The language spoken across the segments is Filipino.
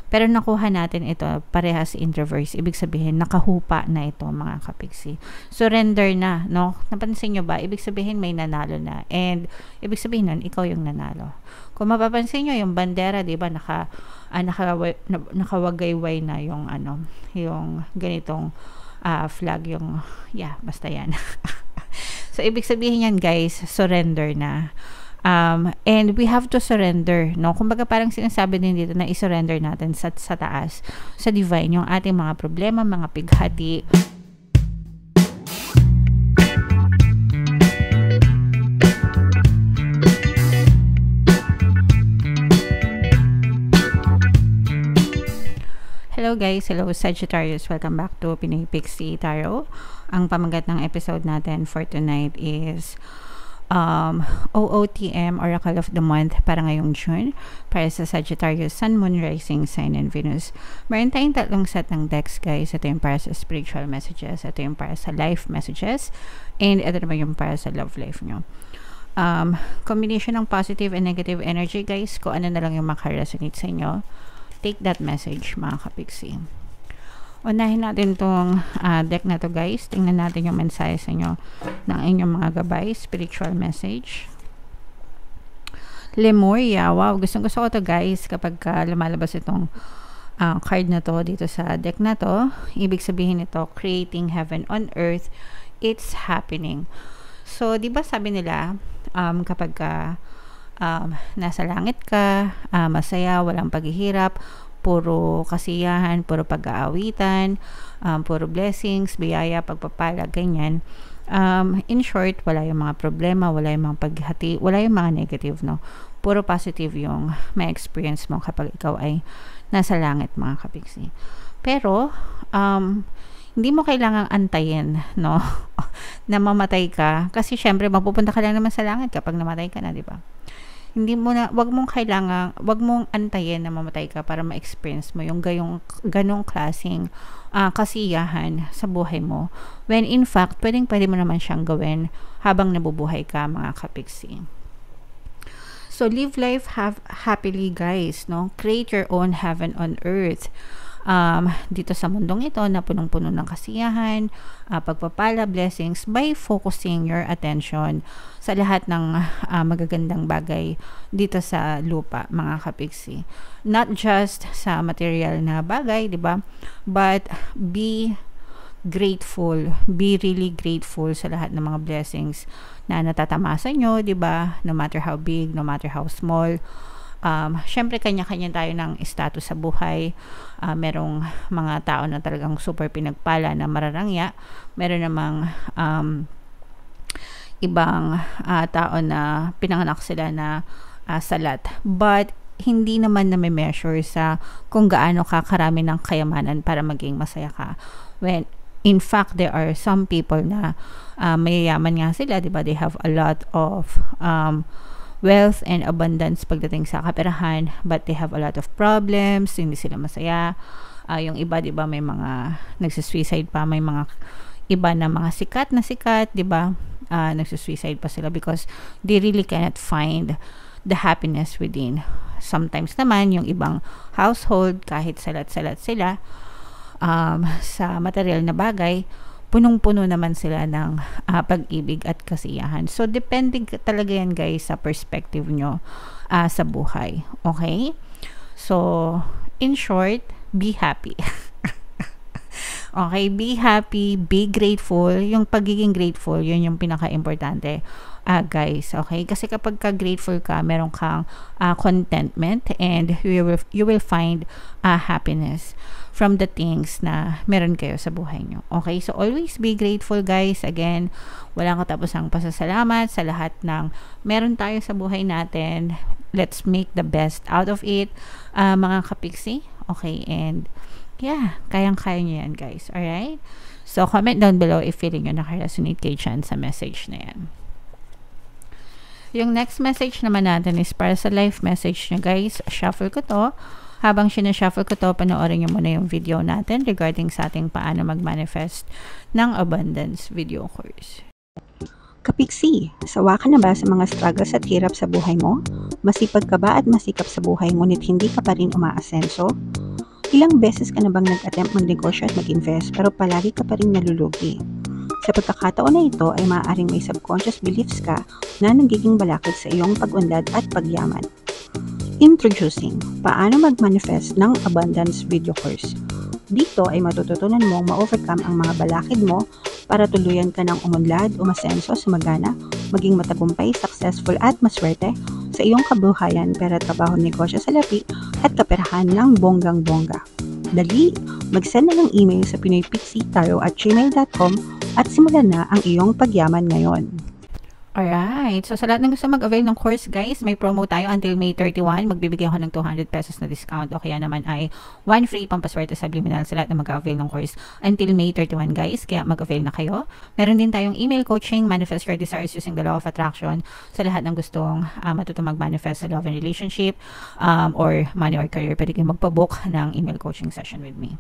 Pero nakuha natin ito parehas in reverse. Ibig sabihin, nakahupa na ito mga kapiksi. Surrender na, no? Napansin nyo ba? Ibig sabihin, may nanalo na. And, ibig sabihin nun, ikaw yung nanalo. Kung mapapansin nyo, yung bandera, di ba, nakawagayway na yung, yung ganitong flag, yung, basta yan. So, ibig sabihin yan, guys, surrender na. And we have to surrender, no? Kumbaga parang sinasabi din dito na i-surrender natin sa taas, sa divine, yung ating mga problema, mga pighati. Hello guys, hello Sagittarius, welcome back to Pinoy Pixie Tarot. Ang pamagat ng episode natin for tonight is OOTM, Oracle of the Month para ngayong June, para sa Sagittarius, Sun, Moon, Rising, Sign, and Venus. Meron tayong tatlong set ng decks, guys. Ito yung para sa spiritual messages, ito yung para sa life messages, and ito naman yung para sa love life nyo. Combination ng positive and negative energy, guys. Kung ano na lang yung makaresonate sa inyo, take that message, mga kapiksi. Unahin natin tong deck na to, guys. Tingnan natin yung mensahe sa inyo ng inyong mga gabay, spiritual message. Lemuria. Wow, gustong gusto ko to, guys, kapag lumalabas itong card na to dito sa deck na to. Ibig sabihin ito, creating heaven on earth, it's happening. So, di ba sabi nila, kapag nasa langit ka, masaya, walang paghihirap, puro kasiyahan, puro pag-aawitan, puro blessings, biyaya, pagpapala, ganyan. In short, wala yung mga problema, wala yung mga paghati, wala yung mga negative, no? Puro positive yung may experience mo kapag ikaw ay nasa langit, mga kapiksi. Pero, hindi mo kailangang antayin, no? na mamatay ka. Kasi syempre, mapupunta ka lang naman sa langit kapag namatay ka na, di ba? Wag mong antayin na mamatay ka para ma-experience mo yung ganong klaseng kasiyahan sa buhay mo. When in fact, pwede mo naman siyang gawin habang nabubuhay ka, mga kapiksi. So, live life happily, guys, no? Create your own heaven on earth. Dito sa mundong ito na punong-puno ng kasiyahan, pagpapala, blessings, by focusing your attention sa lahat ng magagandang bagay dito sa lupa, mga kapiksi. Not just sa material na bagay, di ba? But be grateful, be really grateful sa lahat ng mga blessings na natatamasa nyo, di ba? No matter how big, no matter how small. Syempre kanya-kanya tayo ng status sa buhay. Merong mga tao na talagang super pinagpala na mararangya. Meron namang ibang tao na pinanganak sila na salat. But hindi naman na may measure sa kung gaano ka karami ng kayamanan para maging masaya ka. When in fact, there are some people na mayayaman nga sila, diba? They have a lot of wealth and abundance pagdating sa kaperahan, but they have a lot of problems, hindi sila masaya. Yung iba, diba, may mga nagsisuicide pa, may mga iba na mga sikat, diba, nagsisuicide pa sila because they really cannot find the happiness within. Sometimes naman, yung ibang household, kahit salat-salat sila sa material na bagay, punong-puno naman sila ng pag-ibig at kasiyahan. So, depende talaga yan, guys, sa perspective nyo sa buhay. Okay? So, in short, be happy. Okay? Be happy, be grateful. Yung pagiging grateful, yun yung pinaka-importante, guys. Okay? Kasi kapag ka-grateful ka, meron kang contentment and you will find happiness from the things na meron kayo sa buhay nyo. Okay? So, always be grateful, guys. Again, walang katapusang pasasalamat sa lahat ng meron tayo sa buhay natin. Let's make the best out of it, mga kapiksi. Okay? And, yeah, kayang-kaya nyo yan, guys. Alright? So, comment down below if feeling nyo nakaresonate kayo dyan sa message na yan. Yung next message naman natin is para sa life message nyo, guys. Shuffle ko to. Habang sinashuffle ko to, panoorin nyo muna yung video natin regarding sa ating paano mag-manifest ng abundance video course. Kapiksi, sawa ka na ba sa mga struggles at hirap sa buhay mo? Masipag ka ba at masikap sa buhay ngunit hindi ka pa rin umaasenso? Ilang beses ka na bang nag-attempt magnegosyo at mag-invest pero palagi ka pa rin nalulugi? Sa pagkakataon na ito ay maaaring may subconscious beliefs ka na nagiging balakid sa iyong pag-unlad at pagyaman. Introducing, paano mag-manifest ng abundance video course. Dito ay matututunan mong ma-overcome ang mga balakid mo para tuluyan ka ng umunlad, umasenso, sumagana, maging matagumpay, successful at maswerte sa iyong kabuhayan, pera, trabaho, negosyo, salapi at kaperahan ng bonggang-bongga. Dali, mag-send na ng email sa pinoypixie@gmail.com at simulan na ang iyong pagyaman ngayon. Alright. So, sa lahat ng gusto mag-avail ng course, guys, may promo tayo until May 31. Magbibigay ako ng 200 pesos na discount. O kaya naman ay 1 free pampaswerte subliminal sa lahat na mag-avail ng course until May 31, guys. Kaya mag-avail na kayo. Meron din tayong email coaching, manifest your desires using the law of attraction sa lahat ng gustong matutong mag-manifest sa love and relationship or money or career. Pwede kayong magpabook ng email coaching session with me.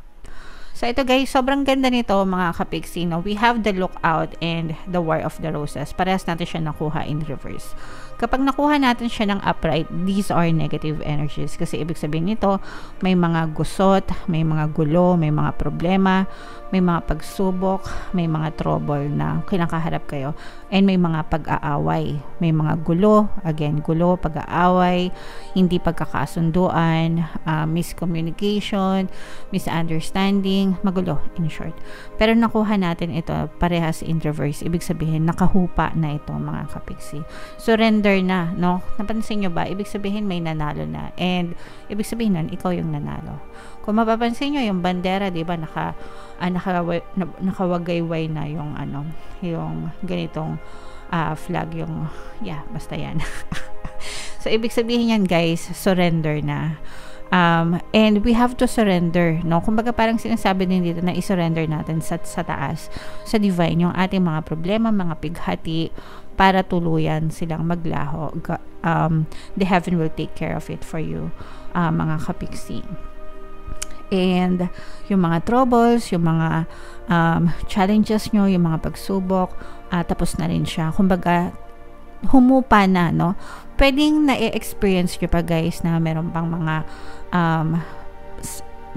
So, ito guys, sobrang ganda nito mga kapixie, no? We have the Lookout and the War of the Roses. Parehas natin siya nakuha in reverse. Kapag nakuha natin siya ng upright, these are negative energies. Kasi ibig sabihin nito, may mga gusot, may mga gulo, may mga problema, may mga pagsubok, may mga trouble na kinakaharap kayo. And may mga pag-aaway. May mga gulo, again, gulo, pag-aaway, hindi pagkakasunduan, miscommunication, misunderstanding, magulo, in short. Pero nakuha natin ito parehas in reverse. Ibig sabihin, nakahupa na ito mga kapixie. Surrender na, no? Napansin nyo ba? Ibig sabihin may nanalo na. And ibig sabihin nun, ikaw yung nanalo. Kung mapapansin nyo, yung bandera, di ba, nakawagayway na yung yung ganitong flag, yung, basta yan. So, ibig sabihin yan, guys, surrender na. And we have to surrender, no? Kumbaga parang sinasabi din dito na i-surrender natin sa taas, sa divine, yung ating mga problema, mga pighati, para tuluyan silang maglaho. The heaven will take care of it for you, mga kapixie. And yung mga troubles, yung mga challenges nyo, yung mga pagsubok, tapos na rin siya. Kumbaga, humupa na, no? Pwedeng na-experience nyo pa, guys, na meron pang mga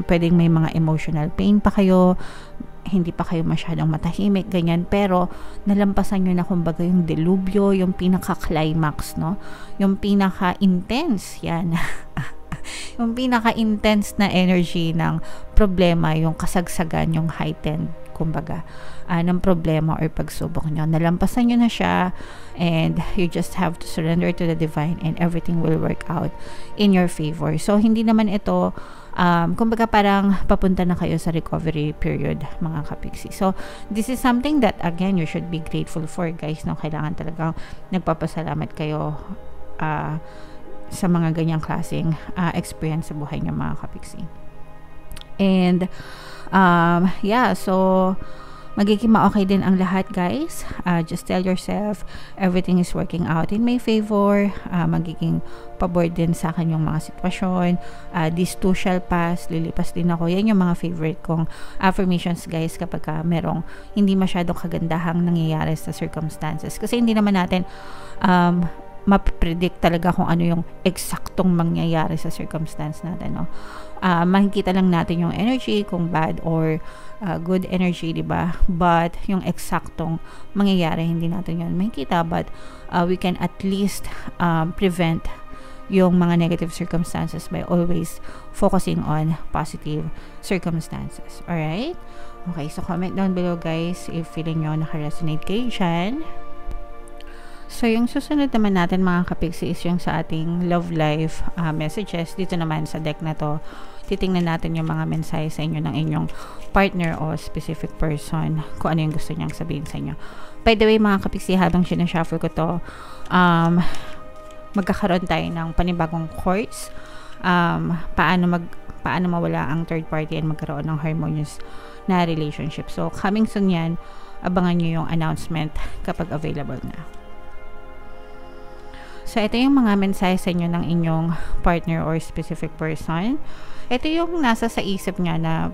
pwedeng may mga emotional pain pa kayo, hindi pa kayo masyadong matahimik, ganyan, pero nalampasan nyo na kumbaga yung delubyo, yung pinaka-climax, no? Yung pinaka-intense, yan. Yung pinaka-intense na energy ng problema, yung kasagsagan, yung heightened, kumbaga, ng problema or pagsubok nyo. Nalampasan nyo na siya, and you just have to surrender to the divine and everything will work out in your favor. So, hindi naman ito kumbaga parang papunta na kayo sa recovery period, mga kapixie. So, this is something that, again, you should be grateful for, guys, no? Kailangan talagang nagpapasalamat kayo sa mga ganyang klaseng experience sa buhay niyo, mga kapixie. And, so, magiging ma-okay din ang lahat, guys. Just tell yourself, everything is working out in my favor. Magiging pabor din sa akin yung mga sitwasyon. This too shall pass. Lilipas din ako. Yan yung mga favorite kong affirmations, guys, kapag merong hindi masyadong kagandahang nangyayari sa circumstances. Kasi hindi naman natin mapredict talaga kung ano yung eksaktong mangyayari sa circumstance natin, no? Makikita lang natin yung energy, kung bad or good energy, diba? But yung eksaktong mangyayari, hindi natin yun makikita, but we can at least prevent yung mga negative circumstances by always focusing on positive circumstances. Alright? Okay, so comment down below, guys, if feeling nyo naka-resonate kayo dyan. So, yung susunod naman natin, mga kapixie, is yung sa ating love life messages. Dito naman sa deck na to, titingnan natin yung mga mensahe sa inyo ng inyong partner o specific person, kung ano yung gusto niyang sabihin sa inyo. By the way, mga kapixie, habang sinashuffle ko to, magkakaroon tayo ng panibagong course. Paano mawala ang third party and magkaroon ng harmonious na relationship. So, coming soon yan, abangan nyo yung announcement kapag available na. So, ito yung mga mensahe sa inyo ng inyong partner or specific person. Ito yung nasa sa isip niya na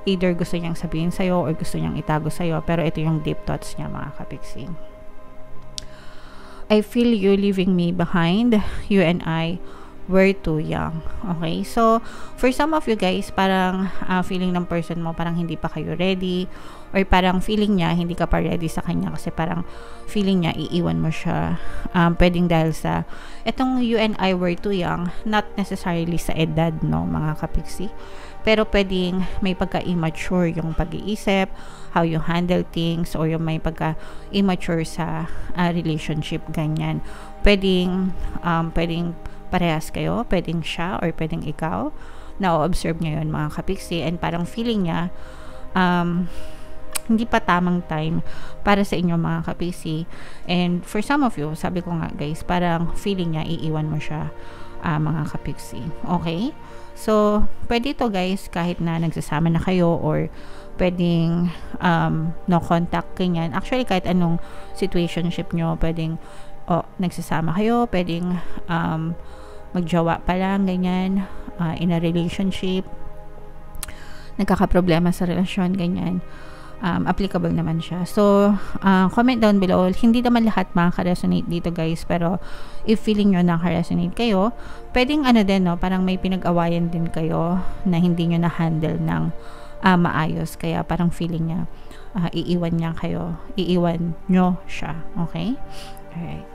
either gusto niyang sabihin sa'yo or gusto niyang itago sa'yo. Pero ito yung deep thoughts niya, mga kapixie. I feel you leaving me behind. You and I we're too young. Okay? So, for some of you guys, parang feeling ng person mo, parang hindi pa kayo ready, or parang feeling niya, hindi ka pa ready sa kanya kasi parang feeling niya, iiwan mo siya. Pwedeng dahil sa, etong you and I were too young, not necessarily sa edad, no, mga kapiksi. Pero pwedeng may pagka-immature yung pag-iisip, how you handle things, or yung may pagka-immature sa relationship, ganyan. Pwedeng parehas kayo, pwedeng siya or pwedeng ikaw, na-observe niya yun, mga kapiksi, and parang feeling niya hindi pa tamang time para sa inyo, mga kapiksi. And for some of you, sabi ko nga guys, parang feeling niya iiwan mo siya, mga kapiksi. Okay? So, pwede ito guys, kahit na nagsasama na kayo, or pwedeng no contact, ganyan. Actually, kahit anong situationship nyo, pwedeng nagsasama kayo, pwedeng magjowa pa lang, ganyan, in a relationship, nagkakaproblema sa relasyon, ganyan. Applicable naman siya. So, comment down below. Hindi naman lahat makaka-resonate dito guys, pero if feeling nyo nakaka-resonate kayo, pwedeng din, no, parang may pinag-awayan din kayo na hindi nyo na-handle ng maayos, kaya parang feeling niya iiwan nyo siya. Okay? Alright.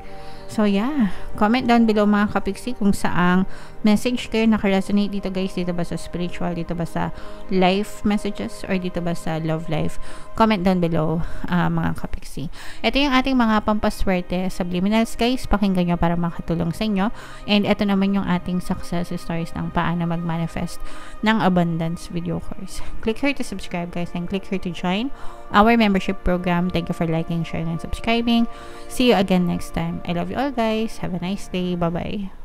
So, yeah. Comment down below, mga kapiksi, kung saang message kayo naka-resonate dito guys. Dito ba sa spiritual? Dito ba sa life messages? Or dito ba sa love life? Comment down below, mga kapiksi. Ito yung ating mga pampaswerte subliminals guys. Pakinggan nyo para makatulong sa inyo. And ito naman yung ating success stories ng paano mag-manifest ng abundance video course. Click here to subscribe guys, and click here to join our membership program. Thank you for liking, sharing, and subscribing. See you again next time. I love you all guys. Have a nice day. Bye-bye.